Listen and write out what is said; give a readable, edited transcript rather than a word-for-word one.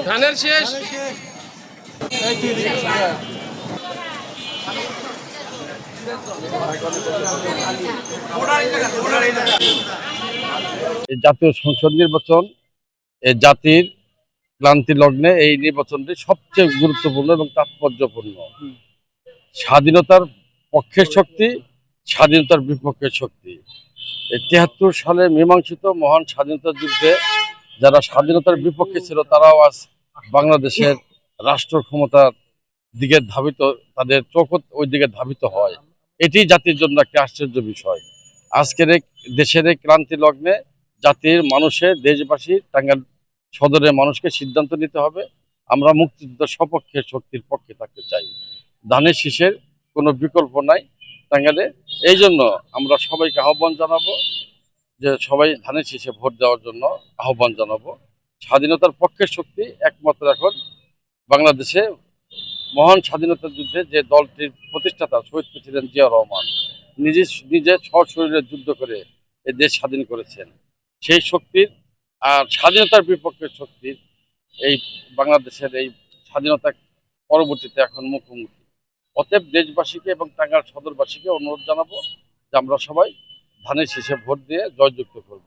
ধানের শেষ জাতীয় সংসদ নির্বাচন এই জাতির ক্লান্তি লগ্নে এই নির্বাচনটি সবচেয়ে গুরুত্বপূর্ণ এবং তাৎপর্যপূর্ণ। স্বাধীনতার পক্ষের শক্তি, স্বাধীনতার বিপক্ষের শক্তি। এই ৭৩ সালে মীমাংসিত মহান স্বাধীনতা যুদ্ধে যারা স্বাধীনতার বিপক্ষে ছিল তারাও আজ বাংলাদেশের রাষ্ট্র ক্ষমতার দিকে ধাবিত, তাদের চোখ ওই দিকে ধাবিত হয়। এটি জাতির জন্য একটা আশ্চর্য বিষয়। আজকের এই দেশের এই ক্রান্তি লগ্নে জাতির মানুষের, দেশবাসীর, টাঙ্গাইল সদরের মানুষকে সিদ্ধান্ত নিতে হবে। আমরা মুক্তিযুদ্ধের সপক্ষে শক্তির পক্ষে থাকতে চাই। ধানের শীষের কোনো বিকল্প নাই টাঙ্গাইলে। এই জন্য আমরা সবাইকে আহ্বান জানাবো যে সবাই ধানের শীষে ভোট দেওয়ার জন্য আহ্বান জানাবো। স্বাধীনতার পক্ষের শক্তি একমাত্র এখন বাংলাদেশে মহান স্বাধীনতা যুদ্ধে যে দলটির প্রতিষ্ঠাতা শহীদ প্রেসিডেন্ট জিয়া রহমান নিজে সশরীরে যুদ্ধ করে এই দেশ স্বাধীন করেছেন। সেই শক্তির আর স্বাধীনতার বিপক্ষের শক্তির এই বাংলাদেশের এই স্বাধীনতা পরবর্তীতে এখন মুখোমুখি। অতএব দেশবাসীকে এবং টাঙ্গাইল সদরবাসীকে অনুরোধ জানাবো যে আমরা সবাই ধানের শীষে ভোট দিয়ে জয়যুক্ত করব।